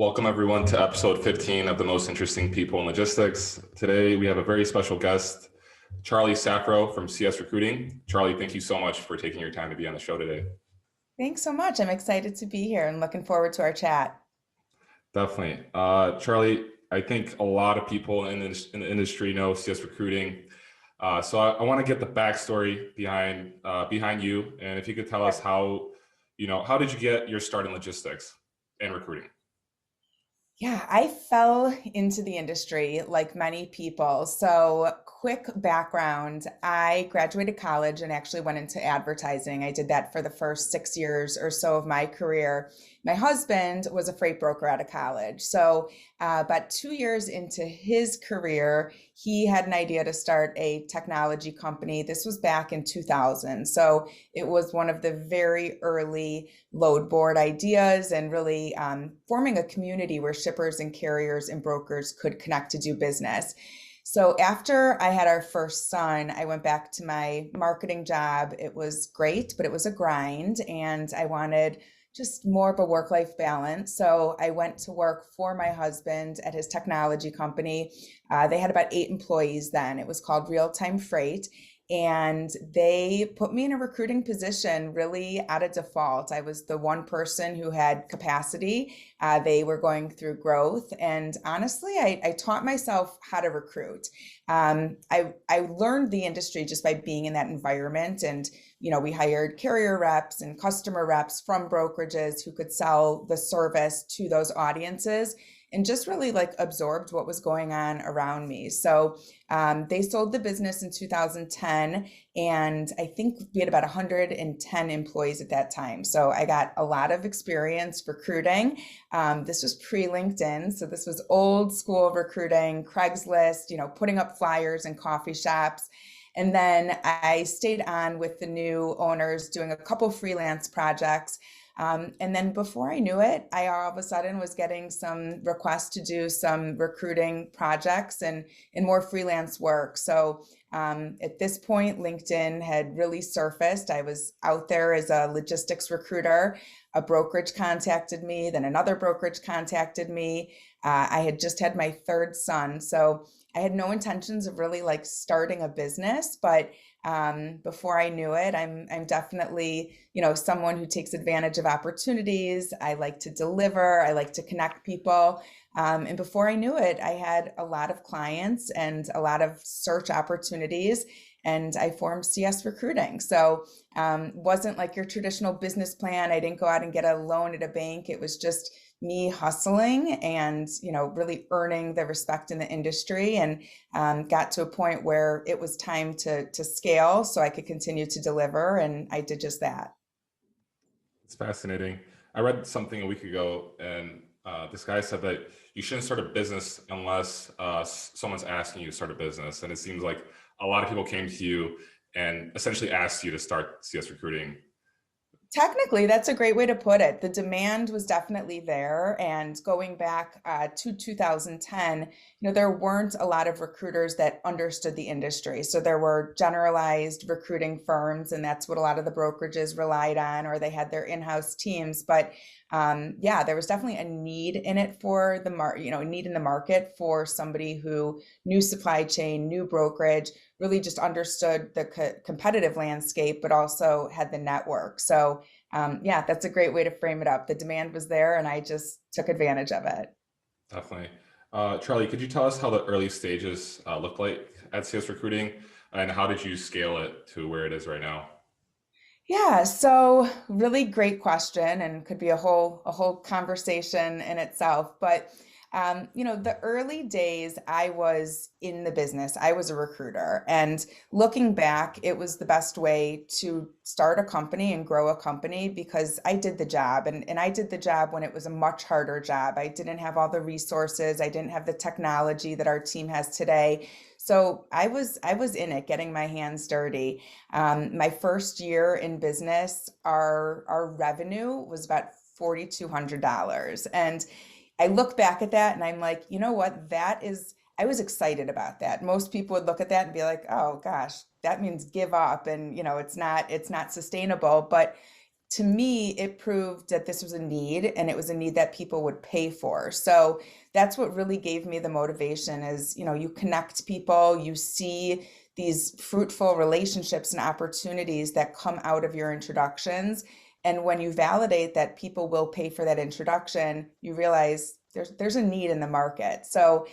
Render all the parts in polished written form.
Welcome everyone to episode 15 of the Most Interesting People in Logistics. Today we have a very special guest, Charlie Saffro from CS Recruiting. Charlie, thank you so much for taking your time to be on the show today. Thanks so much. I'm excited to be here and looking forward to our chat. Definitely. Charlie, I think a lot of people in the industry know CS Recruiting. So I want to get the backstory behind you. And if you could tell us how did you get your start in logistics and recruiting? Yeah, I fell into the industry like many people. So, quick background, I graduated college and actually went into advertising. I did that for the first 6 years or so of my career. My husband was a freight broker out of college. So, about 2 years into his career, he had an idea to start a technology company. This was back in 2000. So, it was one of the very early load board ideas and really forming a community where shippers and carriers and brokers could connect to do business. So after I had our first son, I went back to my marketing job. It was great, but it was a grind, and I wanted just more of a work-life balance. So I went to work for my husband at his technology company. They had about 8 employees then. It was called Real Time Freight. And they put me in a recruiting position really out of default. I was the one person who had capacity. They were going through growth. And honestly, I taught myself how to recruit. I learned the industry just by being in that environment. And, we hired carrier reps and customer reps from brokerages who could sell the service to those audiences, and just really like absorbed what was going on around me. So they sold the business in 2010, and I think we had about 110 employees at that time. So I got a lot of experience recruiting. This was pre-LinkedIn, so this was old school recruiting, Craigslist, putting up flyers in coffee shops. And then I stayed on with the new owners doing a couple freelance projects. And then before I knew it, I all of a sudden was getting some requests to do some recruiting projects and more freelance work. So at this point, LinkedIn had really surfaced. I was out there as a logistics recruiter. A brokerage contacted me, then another brokerage contacted me. I had just had my third son. So I had no intentions of really like starting a business, but before I knew it, I'm definitely, someone who takes advantage of opportunities. I like to deliver. I like to connect people. And before I knew it, I had a lot of clients and a lot of search opportunities, and I formed CS Recruiting. So wasn't like your traditional business plan. I didn't go out and get a loan at a bank. It was just me hustling and, really earning the respect in the industry, and got to a point where it was time to scale so I could continue to deliver. And I did just that. It's fascinating. I read something a week ago, and this guy said that you shouldn't start a business unless someone's asking you to start a business. And it seems like a lot of people came to you and essentially asked you to start CS Recruiting. Technically, that's a great way to put it. The demand was definitely there. And going back to 2010, there weren't a lot of recruiters that understood the industry. So there were generalized recruiting firms, and that's what a lot of the brokerages relied on, or they had their in-house teams. But there was definitely a need in it for the need in the market for somebody who knew supply chain, knew brokerage, really just understood the competitive landscape, but also had the network. So that's a great way to frame it up. The demand was there, and I just took advantage of it. Definitely. Charlie, could you tell us how the early stages looked like at CS Recruiting, and how did you scale it to where it is right now? Yeah, so really great question, and could be a whole conversation in itself. But the early days, I was in the business. I was a recruiter, and looking back, it was the best way to start a company and grow a company because I did the job, and I did the job when it was a much harder job. I didn't have all the resources. I didn't have the technology that our team has today. So I was in it, getting my hands dirty. My first year in business, our revenue was about $4,200. And I look back at that and I'm like, you know what, I was excited about that. Most people would look at that and be like, oh gosh, that means give up, and it's not sustainable. But to me, it proved that this was a need and it was a need that people would pay for. So that's what really gave me the motivation is, you connect people, you see these fruitful relationships and opportunities that come out of your introductions. And when you validate that people will pay for that introduction, you realize there's a need in the market. So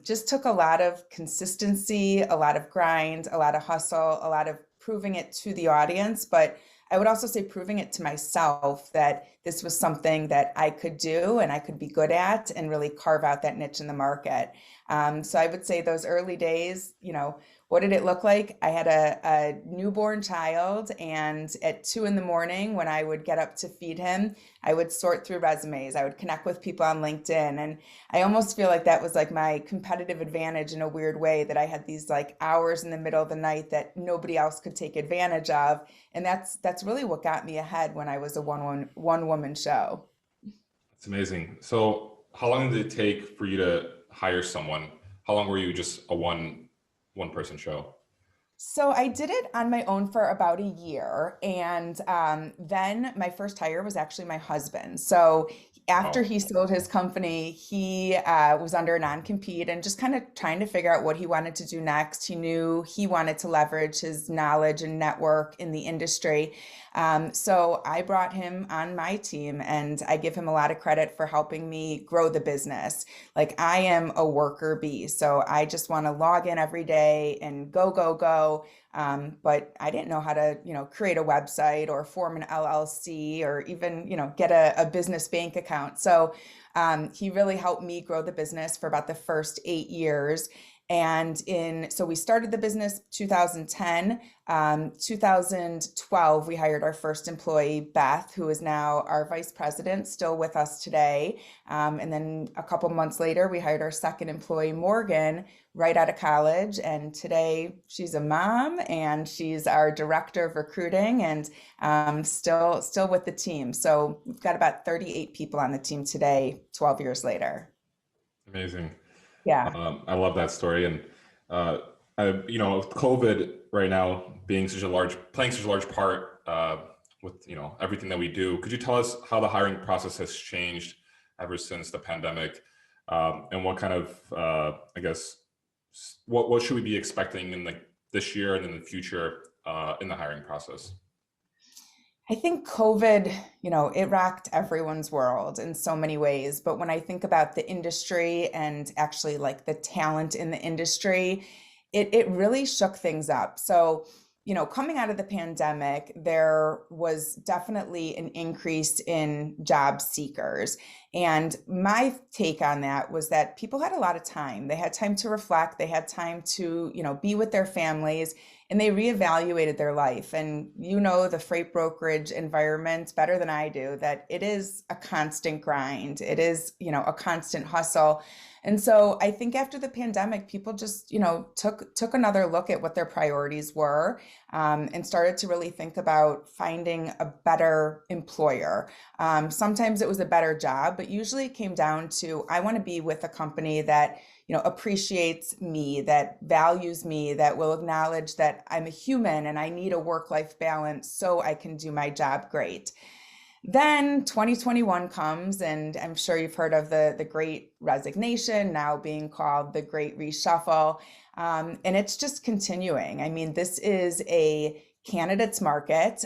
just took a lot of consistency, a lot of grind, a lot of hustle, a lot of proving it to the audience. But I would also say proving it to myself that this was something that I could do and I could be good at and really carve out that niche in the market. So I would say those early days, what did it look like? I had a newborn child, and at 2 a.m, when I would get up to feed him, I would sort through resumes. I would connect with people on LinkedIn. And I almost feel like that was like my competitive advantage in a weird way, that I had these like hours in the middle of the night that nobody else could take advantage of. And that's really what got me ahead when I was a one woman show. It's amazing. So how long did it take for you to hire someone? How long were you just a one person show? So I did it on my own for about a year, and then my first hire was actually my husband. So after Wow. he sold his company, he was under a non-compete and just kind of trying to figure out what he wanted to do next. He knew he wanted to leverage his knowledge and network in the industry. So I brought him on my team, and I give him a lot of credit for helping me grow the business. Like, I am a worker bee, so I just want to log in every day and go, go, go. But I didn't know how to, create a website or form an LLC or even, get a business bank account. So he really helped me grow the business for about the first 8 years. And so we started the business 2010. 2012, we hired our first employee, Beth, who is now our vice president, still with us today. And then a couple months later, we hired our second employee, Morgan, right out of college. And today she's a mom and she's our director of recruiting, and still with the team. So we've got about 38 people on the team today, 12 years later. Amazing. Yeah. I love that story. And, with COVID right now playing such a large part with, everything that we do, could you tell us how the hiring process has changed ever since the pandemic? And what kind of, what should we be expecting in this year and in the future in the hiring process? I think COVID, it rocked everyone's world in so many ways. But when I think about the industry and actually like the talent in the industry, it really shook things up. So, coming out of the pandemic, there was definitely an increase in job seekers. And my take on that was that people had a lot of time. They had time to reflect, they had time to, be with their families, and they reevaluated their life. And the freight brokerage environment better than I do, that it is a constant grind. It is, a constant hustle. And so I think after the pandemic, people just, took another look at what their priorities were, and started to really think about finding a better employer. Sometimes it was a better job, but usually it came down to, I want to be with a company that, appreciates me, that values me, that will acknowledge that I'm a human and I need a work-life balance so I can do my job great. Then 2021 comes, and I'm sure you've heard of the Great Resignation, now being called the Great Reshuffle. And it's just continuing. I mean, this is a candidates market.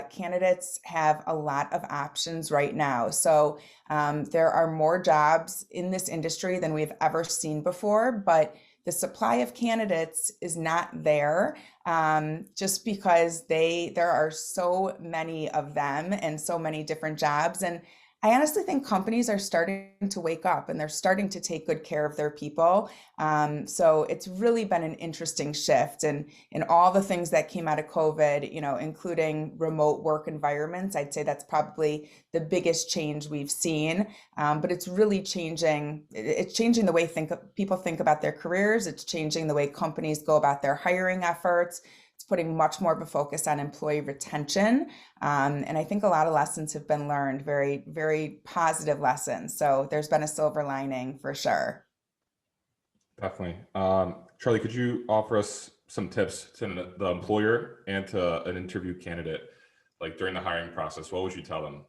Candidates have a lot of options right now. So there are more jobs in this industry than we've ever seen before, but the supply of candidates is not there, just because there are so many of them and so many different jobs. And I honestly think companies are starting to wake up and they're starting to take good care of their people. So it's really been an interesting shift, and in all the things that came out of COVID, including remote work environments, I'd say that's probably the biggest change we've seen. But it's really changing. It's changing the way people think about their careers. It's changing the way companies go about their hiring efforts. It's putting much more of a focus on employee retention. And I think a lot of lessons have been learned, very, very positive lessons. So there's been a silver lining for sure. Definitely. Charlie, could you offer us some tips to the employer and to an interview candidate like during the hiring process, what would you tell them?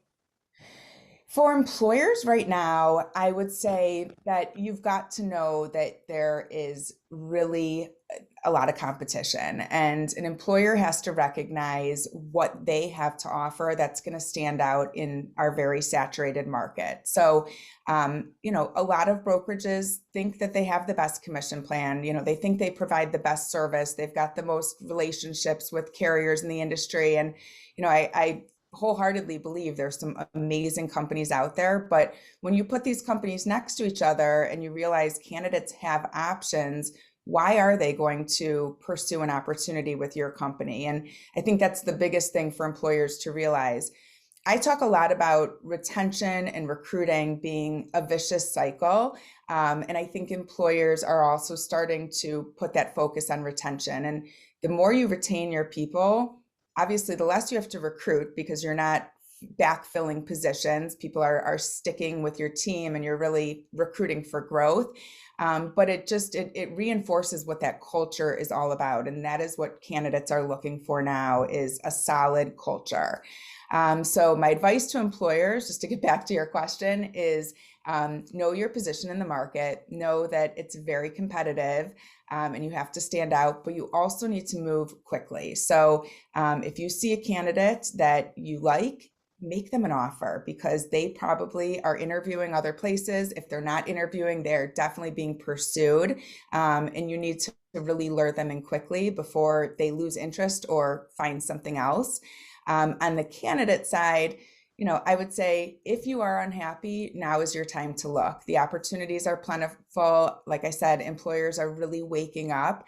For employers right now, I would say that you've got to know that there is really a lot of competition, and an employer has to recognize what they have to offer that's going to stand out in our very saturated market. So, a lot of brokerages think that they have the best commission plan. They think they provide the best service. They've got the most relationships with carriers in the industry. And, I wholeheartedly believe there's some amazing companies out there, but when you put these companies next to each other and you realize candidates have options, why are they going to pursue an opportunity with your company? And I think that's the biggest thing for employers to realize. I talk a lot about retention and recruiting being a vicious cycle. And I think employers are also starting to put that focus on retention. And the more you retain your people, obviously, the less you have to recruit because you're not backfilling positions. People are sticking with your team and you're really recruiting for growth. But it reinforces what that culture is all about. And that is what candidates are looking for now, is a solid culture. So my advice to employers, just to get back to your question, is know your position in the market, know that it's very competitive, and you have to stand out, but you also need to move quickly. So if you see a candidate that you like, make them an offer, because they probably are interviewing other places. If they're not interviewing, they're definitely being pursued. And you need to really lure them in quickly before they lose interest or find something else. On the candidate side, I would say if you are unhappy, now is your time to look. The opportunities are plentiful. Like I said, employers are really waking up.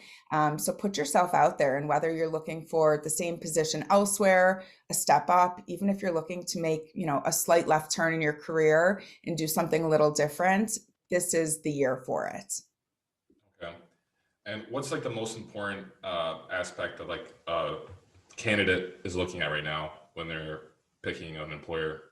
So put yourself out there, and whether you're looking for the same position elsewhere, a step up, even if you're looking to make, a slight left turn in your career and do something a little different, this is the year for it. Okay. And what's like the most important aspect of like a candidate is looking at right now when they're picking an employer?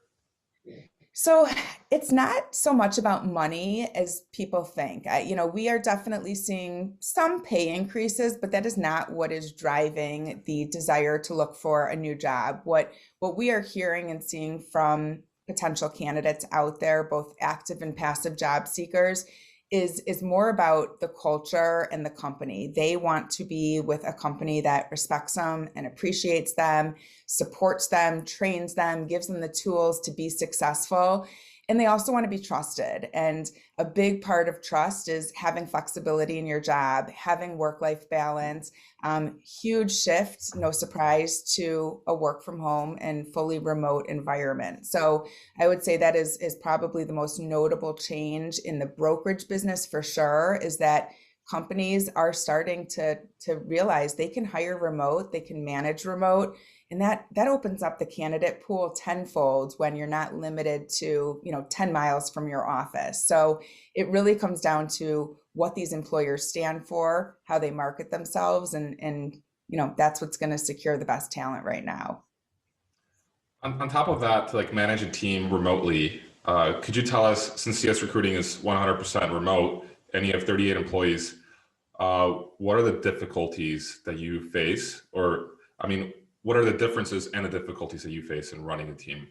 So it's not so much about money as people think. We are definitely seeing some pay increases, but that is not what is driving the desire to look for a new job. What we are hearing and seeing from potential candidates out there, both active and passive job seekers, is more about the culture and the company. They want to be with a company that respects them and appreciates them, supports them, trains them, gives them the tools to be successful. And they also want to be trusted. And a big part of trust is having flexibility in your job, having work-life balance, huge shift, no surprise, to a work from home and fully remote environment. So I would say that is probably the most notable change in the brokerage business for sure, is that companies are starting to realize they can hire remote, they can manage remote. And that opens up the candidate pool tenfold when you're not limited to, 10 miles from your office. So it really comes down to what these employers stand for, how they market themselves, and that's what's going to secure the best talent right now. On top of that, to like manage a team remotely, could you tell us, since CS Recruiting is 100% remote and you have 38 employees, what are the difficulties that you face? What are the differences and the difficulties that you face in running a team?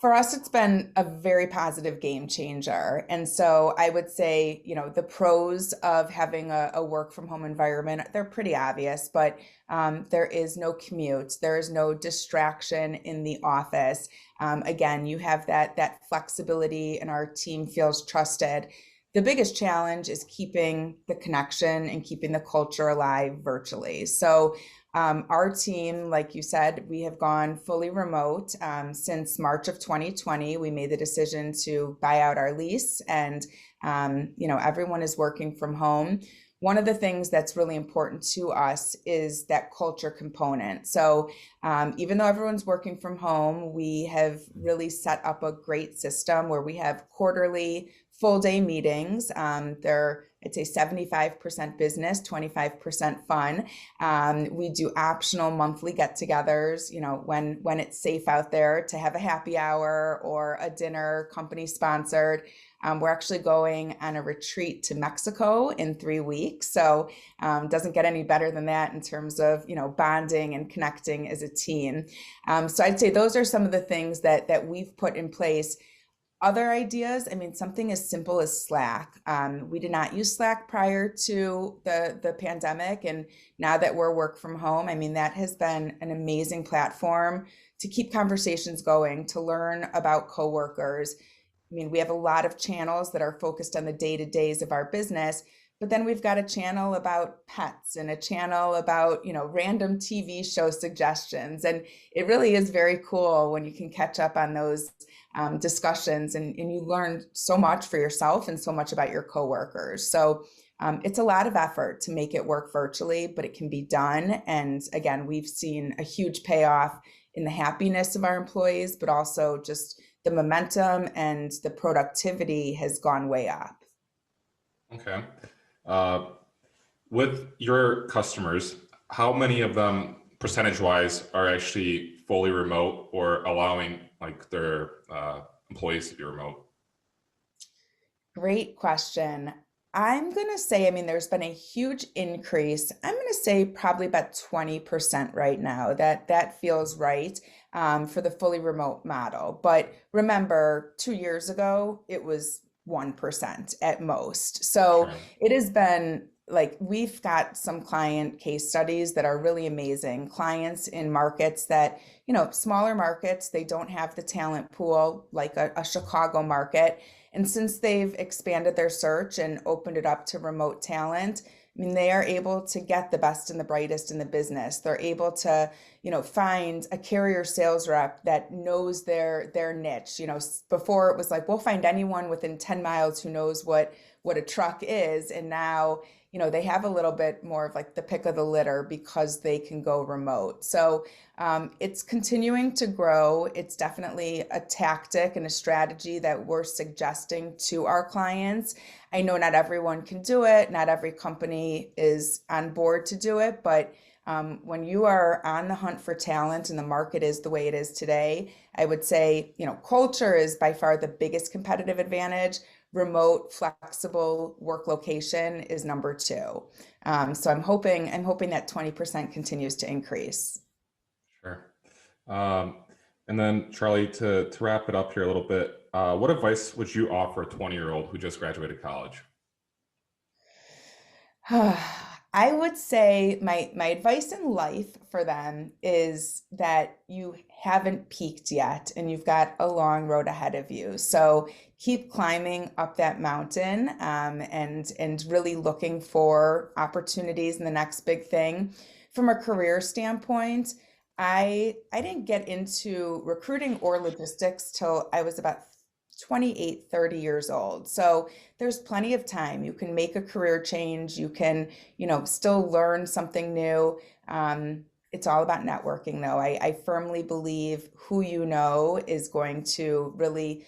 For us, it's been a very positive game changer. And so I would say, the pros of having a work from home environment, they're pretty obvious, but there is no commute. There is no distraction in the office. Again, you have that flexibility, and our team feels trusted. The biggest challenge is keeping the connection and keeping the culture alive virtually. So our team, like you said, we have gone fully remote since March of 2020. We made the decision to buy out our lease, and everyone is working from home. One of the things that's really important to us is that culture component. So even though everyone's working from home, we have really set up a great system where we have quarterly full day meetings. They're, I'd say 75% business, 25% fun. We do optional monthly get-togethers, when it's safe out there to have a happy hour or a dinner company sponsored. We're actually going on a retreat to Mexico in 3 weeks. So doesn't get any better than that in terms of, bonding and connecting as a team. So I'd say those are some of the things that we've put in place. Other ideas, something as simple as Slack. We did not use Slack prior to the pandemic. And now that we're work from home, that has been an amazing platform to keep conversations going, to learn about coworkers. We have a lot of channels that are focused on the day-to-days of our business, but then we've got a channel about pets and a channel about, random TV show suggestions. And it really is very cool when you can catch up on those discussions and you learn so much for yourself and so much about your coworkers. So it's a lot of effort to make it work virtually, but it can be done. And again, we've seen a huge payoff in the happiness of our employees, but also just the momentum and the productivity has gone way up. Okay. With your customers, how many of them percentage-wise are actually fully remote or allowing their employees to be remote? Great question. I'm going to say, there's been a huge increase. I'm going to say probably about 20% right now. That feels right for the fully remote model. But remember, 2 years ago, it was 1% at most. So Sure. it has been we've got some client case studies that are really amazing. Clients in markets that, smaller markets, they don't have the talent pool like a Chicago market. And since they've expanded their search and opened it up to remote talent, they are able to get the best and the brightest in the business. They're able to, find a carrier sales rep that knows their niche. Before it was we'll find anyone within 10 miles who knows what a truck is. And now, they have a little bit more of the pick of the litter because they can go remote. So it's continuing to grow. It's definitely a tactic and a strategy that we're suggesting to our clients. I know not everyone can do it. Not every company is on board to do it, but when you are on the hunt for talent and the market is the way it is today, I would say, culture is by far the biggest competitive advantage. Remote, flexible work location is number 2. So I'm hoping that 20% continues to increase. Sure. And then Charlie, to wrap it up here a little bit, what advice would you offer a 20-year-old who just graduated college? I would say my advice in life for them is that you haven't peaked yet and you've got a long road ahead of you. So keep climbing up that mountain and really looking for opportunities in the next big thing. From a career standpoint, I didn't get into recruiting or logistics till I was about 28, 30 years old. So there's plenty of time. You can make a career change. You can, still learn something new. It's all about networking though. I firmly believe who you know is going to really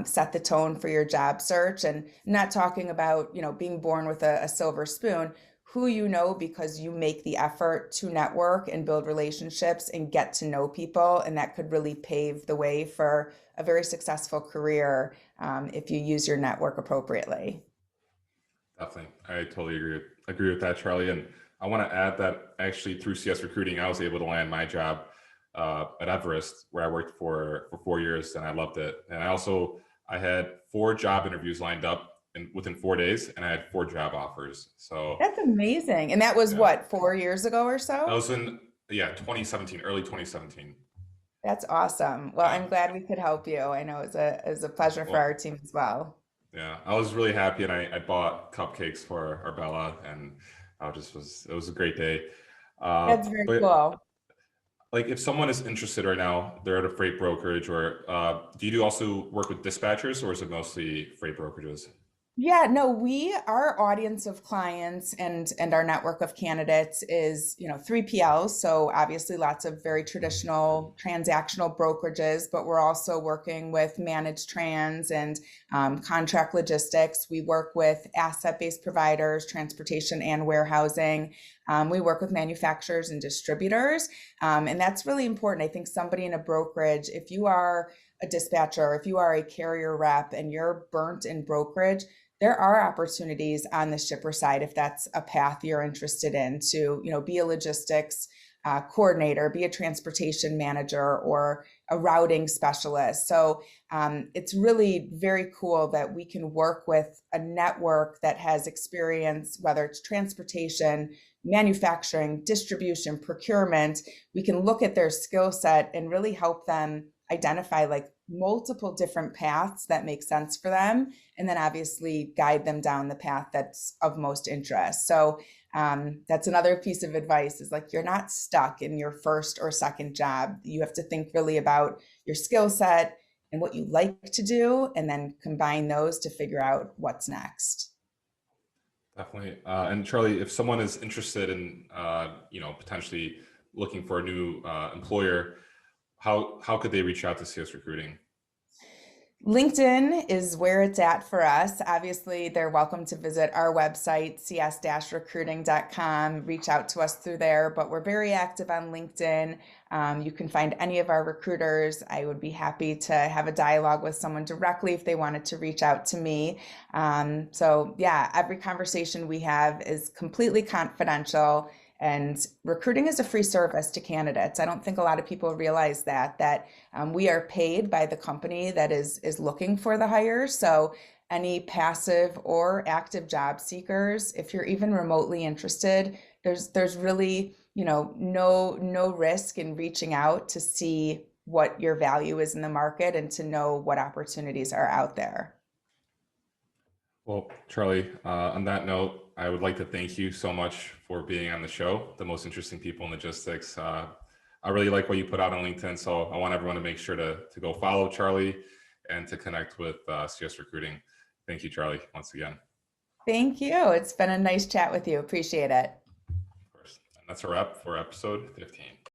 set the tone for your job search. And I'm not talking about, being born with a silver spoon. Who you know because you make the effort to network and build relationships and get to know people. And that could really pave the way for a very successful career if you use your network appropriately. Definitely. I totally agree with that, Charlie. And I want to add that actually through CS recruiting, I was able to land my job at Everest, where I worked for 4 years, and I loved it. And I had 4 job interviews lined up within 4 days, and I had 4 job offers. So that's amazing. And that was what, 4 years ago or so? That was in 2017, early 2017. That's awesome. Well, I'm glad we could help you. I know it was a pleasure for our team as well. Yeah, I was really happy, and I bought cupcakes for Arbella, and it was a great day. That's very cool. If someone is interested right now, they're at a freight brokerage, or do you also work with dispatchers, or is it mostly freight brokerages? Yeah, no, our audience of clients and our network of candidates is, 3PLs. So obviously lots of very traditional transactional brokerages, but we're also working with managed trans and contract logistics. We work with asset-based providers, transportation and warehousing. We work with manufacturers and distributors. And that's really important. I think somebody in a brokerage, if you are a dispatcher, if you are a carrier rep and you're burnt in brokerage, there are opportunities on the shipper side if that's a path you're interested in to, be a logistics coordinator, be a transportation manager, or a routing specialist. So it's really very cool that we can work with a network that has experience, whether it's transportation, manufacturing, distribution, procurement. We can look at their skill set and really help them identify like multiple different paths that make sense for them, and then obviously guide them down the path that's of most interest. So that's another piece of advice is like you're not stuck in your first or second job. You have to think really about your skill set and what you like to do, and then combine those to figure out what's next. Definitely. And Charlie, if someone is interested in, potentially looking for a new employer, how could they reach out to CS Recruiting? LinkedIn is where it's at for us. Obviously, they're welcome to visit our website, cs-recruiting.com, reach out to us through there, but we're very active on LinkedIn. You can find any of our recruiters. I would be happy to have a dialogue with someone directly if they wanted to reach out to me. So yeah, every conversation we have is completely confidential. And recruiting is a free service to candidates. I don't think a lot of people realize that we are paid by the company that is looking for the hire. So any passive or active job seekers, if you're even remotely interested, there's really, no risk in reaching out to see what your value is in the market and to know what opportunities are out there. Well, Charlie, on that note, I would like to thank you so much for being on the show, the most interesting people in logistics. I really like what you put out on LinkedIn, so I want everyone to make sure to go follow Charlie and to connect with CS Recruiting. Thank you, Charlie, once again. Thank you. It's been a nice chat with you. Appreciate it. Of course. And that's a wrap for episode 15.